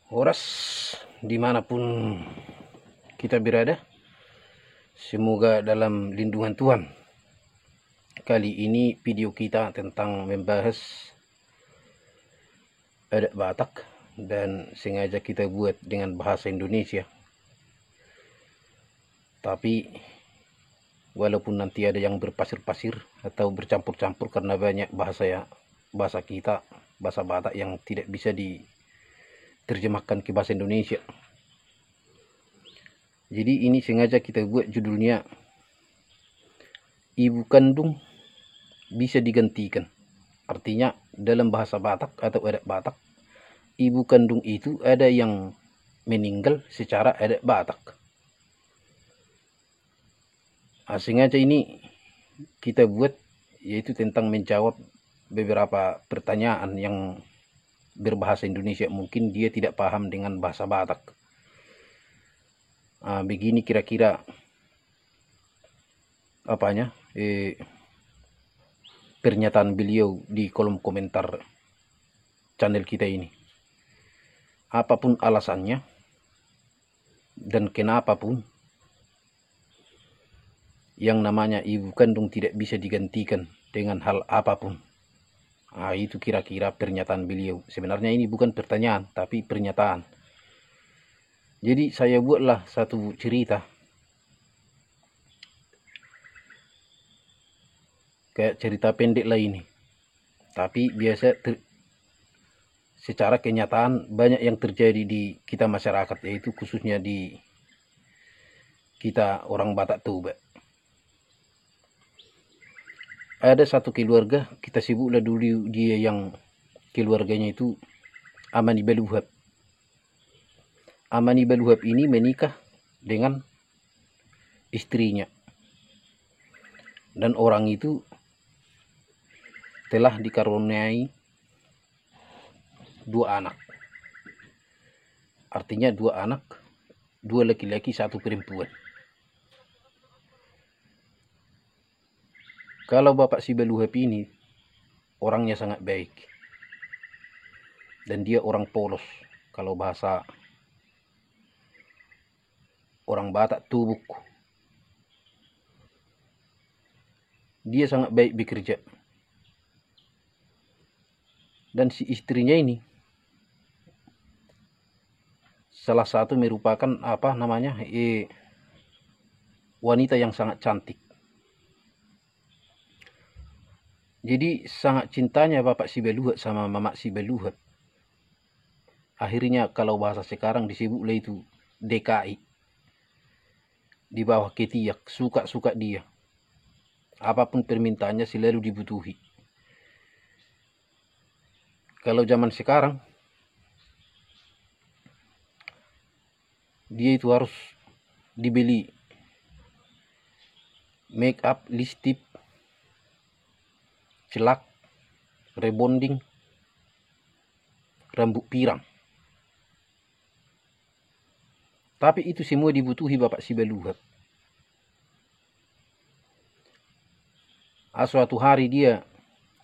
Horas dimanapun kita berada, semoga dalam lindungan Tuhan. Kali ini video kita tentang membahas adat Batak, dan sengaja kita buat dengan bahasa Indonesia. Tapi walaupun nanti ada yang berpasir-pasir atau bercampur-campur karena banyak bahasa kita, bahasa Batak yang tidak bisa diterjemahkan ke bahasa Indonesia. Jadi ini sengaja kita buat judulnya Ibu Kandung Bisa Digantikan. Artinya dalam bahasa Batak atau adat Batak, ibu kandung itu ada yang meninggal secara adat Batak. Sengaja ini kita buat yaitu tentang menjawab beberapa pertanyaan yang berbahasa Indonesia. Mungkin dia tidak paham dengan bahasa Batak. Begini kira-kira pernyataan beliau di kolom komentar channel kita ini. Apapun alasannya dan kenapapun, yang namanya ibu kandung tidak bisa digantikan dengan hal apapun. Itu kira-kira pernyataan beliau. Sebenarnya ini bukan pertanyaan, tapi pernyataan. Jadi saya buatlah satu cerita, kayak cerita pendek lah ini. Tapi biasa secara kenyataan banyak yang terjadi di kita masyarakat, yaitu khususnya di kita orang Batak Toba. Ada satu keluarga, kita sebutlah dulu dia yang keluarganya itu Amani Baluhab. Amani Baluhab ini menikah dengan istrinya, dan orang itu telah dikaruniai 2 anak. Artinya 2 anak, 2 laki-laki 1 perempuan. Kalau Bapak si Baluhab ini orangnya sangat baik, dan dia orang polos. Kalau bahasa orang Batak, tubuk. Dia sangat baik bekerja. Dan si istrinya ini salah satu merupakan wanita yang sangat cantik. Jadi sangat cintanya Bapak si Baluhab sama Mama si Baluhab. Akhirnya kalau bahasa sekarang disebutlah itu DKI. Di bawah ketiak, suka-suka dia. Apapun permintaannya selalu dibutuhi. Kalau zaman sekarang, dia itu harus dibeli make up, lipstick, celak, rebonding, rambut pirang. Tapi itu semua dibutuhi Bapak si Baluhab. Suatu hari dia,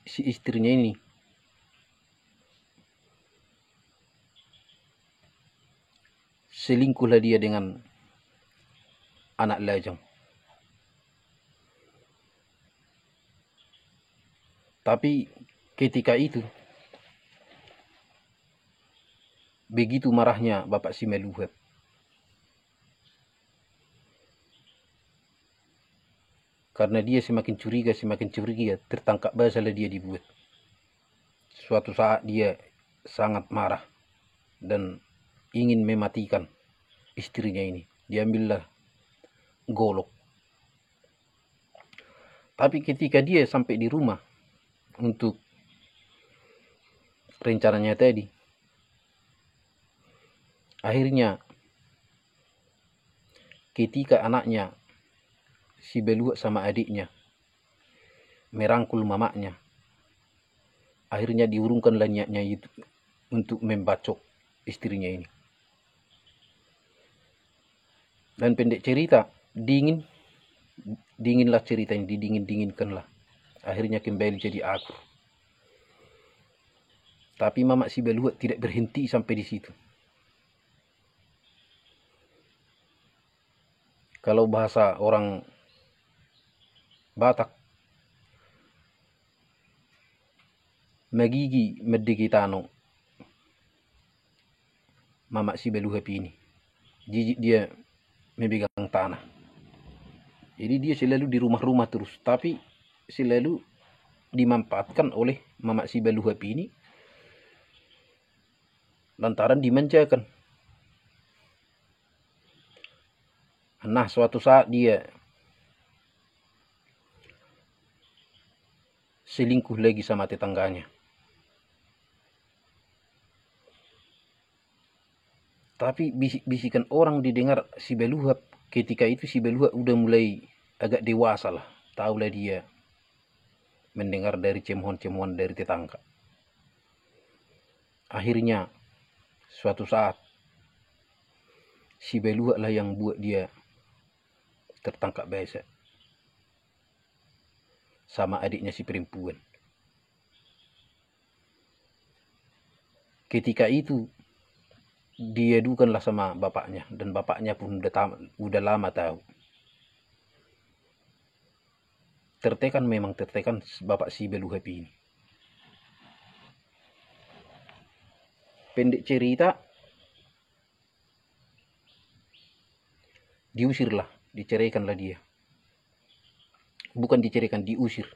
si istrinya ini, selingkuhlah dia dengan anak lajang. Tapi ketika itu, begitu marahnya Bapak si Baluhab. Karena dia semakin curiga, tertangkap basalah dia dibuat. Suatu saat dia sangat marah dan ingin mematikan istrinya ini. Diambillah golok. Tapi ketika dia sampai di rumah untuk rencananya tadi, akhirnya ketika anaknya si Baluhab sama adiknya merangkul mamanya, akhirnya diurungkanlah niatnya itu untuk membacok istrinya ini. Dan pendek cerita, dinginlah cerita ini, didinginkanlah. Akhirnya kembali jadi akur. Tapi Mama si Baluhab tidak berhenti sampai di situ. Kalau bahasa orang Batak, magigi medikitano mama si beluhap ini. Jijik dia memegang tanah. Jadi dia selalu di rumah-rumah terus, tapi selalu dimanfaatkan oleh mama si beluhap ini lantaran dimanjakan. Nah, suatu saat dia selingkuh lagi sama tetangganya. Tapi bisik-bisikan orang didengar si beluhap. Ketika itu si beluhap udah mulai agak dewasa lah. Tahulah dia mendengar dari cemohan-cemohan dari tetangga. Akhirnya suatu saat si beluhap lah yang buat dia tertangkap basah sama adiknya si perempuan. Ketika itu dia dukanlah sama bapaknya, dan bapaknya pun udah lama tahu. Tertekan, memang tertekan bapak si beluhap ini. Pendek cerita, diusirlah, diceraikanlah dia. Bukan diceraikan, diusir.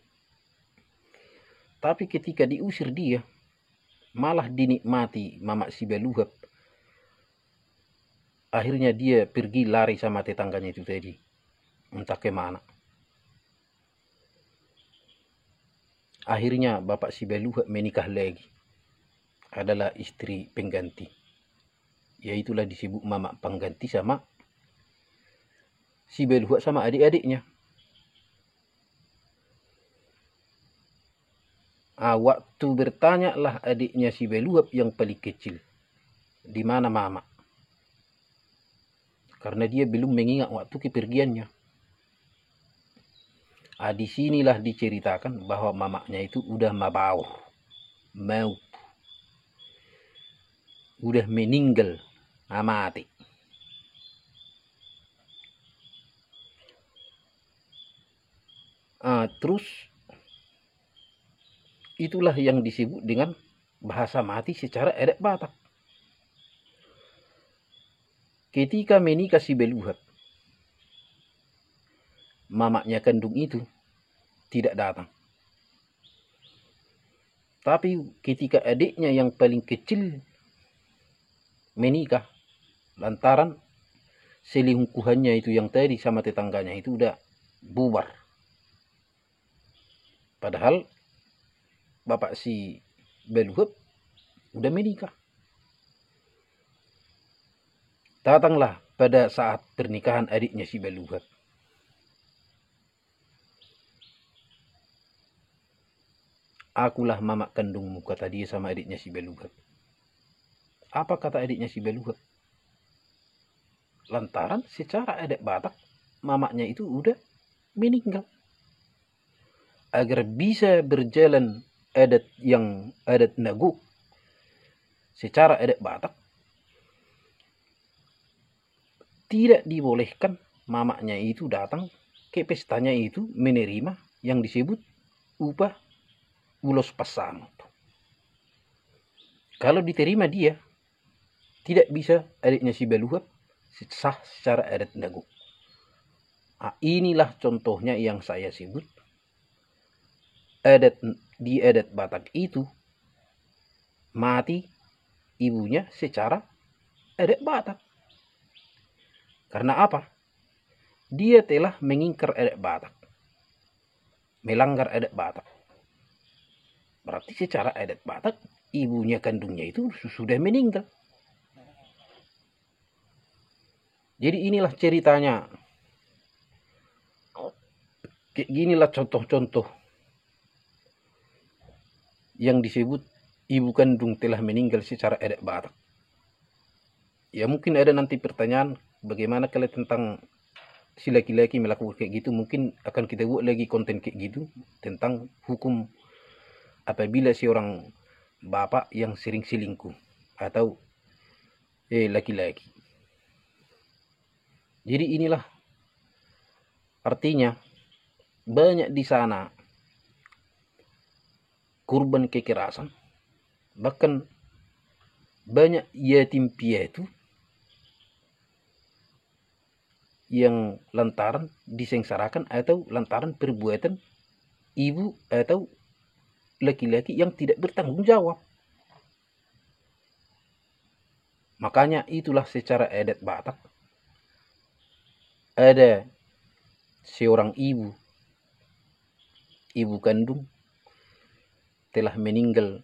Tapi ketika diusir dia, malah dinikmati mama si beluhap. Akhirnya dia pergi lari sama tetangganya itu tadi. Entah kemana. Akhirnya bapak si beluhap menikah lagi. Adalah istri pengganti. Yaitulah disebut mama pengganti sama si beluhap sama adik-adiknya. Waktu bertanya lah adiknya si beluhap yang paling kecil, di mana mama? Karena dia belum mengingat waktu kepergiannya. Disinilah diceritakan bahwa mamanya itu udah mabaur, maut, udah meninggal, mati. Terus itulah yang disebut dengan bahasa mati secara adat Batak. Ketika menikah si beluhap, mamanya kandung itu tidak datang. Tapi ketika adiknya yang paling kecil menikah, lantaran selingkuhannya itu yang tadi sama tetangganya itu udah bubar. Padahal bapak si beluhap udah menikah. Datanglah pada saat pernikahan adiknya si beluhap. Akulah mama kandungmu, kata dia sama adiknya si beluhap. Apa kata adiknya si beluhap? Lantaran secara adat Batak, mamanya itu udah meninggal. Agar bisa berjalan adat Naguk secara adat Batak, tidak dibolehkan mamanya itu datang ke pestanya itu menerima yang disebut upah ulos pasang. Kalau diterima dia, tidak bisa adiknya si beluhap sah secara adat Naguk. Inilah contohnya yang saya sebut. Di adat Batak itu mati ibunya secara adat Batak. Karena apa? Dia telah mengingkar adat Batak, melanggar adat Batak. Berarti secara adat Batak, ibunya kandungnya itu sudah meninggal. Jadi inilah ceritanya. Kayak ginilah contoh-contoh yang disebut ibu kandung telah meninggal secara adat Batak. Ya mungkin ada nanti pertanyaan, bagaimana kalau tentang si laki-laki melakukan kayak gitu. Mungkin akan kita buat lagi konten kayak gitu tentang hukum apabila seorang bapak yang sering selingkuh atau laki-laki. Jadi inilah Artinya banyak di sana korban kekerasan, bahkan banyak yatim piatu yang lantaran disengsarakan atau lantaran perbuatan ibu atau laki-laki yang tidak bertanggung jawab. Makanya itulah secara adat Batak ada seorang ibu kandung telah meninggal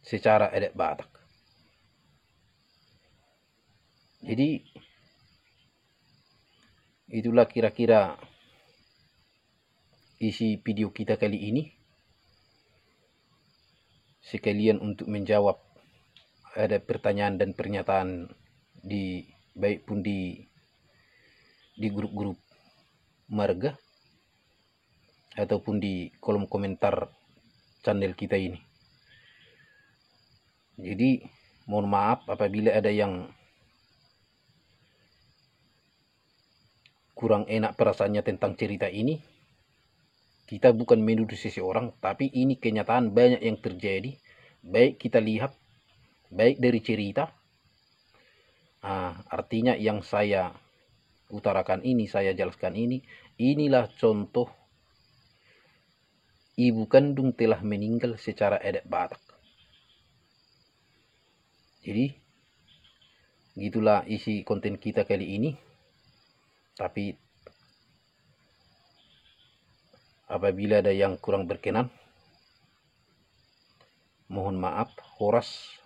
secara adat Batak. Jadi itulah kira-kira isi video kita kali ini, sekalian untuk menjawab ada pertanyaan dan pernyataan di baik pun di grup-grup marga ataupun di kolom komentar channel kita ini. Jadi mohon maaf apabila ada yang kurang enak perasaannya tentang cerita ini. Kita bukan menuduh seseorang, tapi ini kenyataan banyak yang terjadi. Baik kita lihat, baik dari cerita. Artinya yang saya utarakan ini, saya jelaskan ini, inilah contoh ibu kandung telah meninggal secara adat Batak. Jadi, gitulah isi konten kita kali ini. Tapi apabila ada yang kurang berkenan, mohon maaf, horas.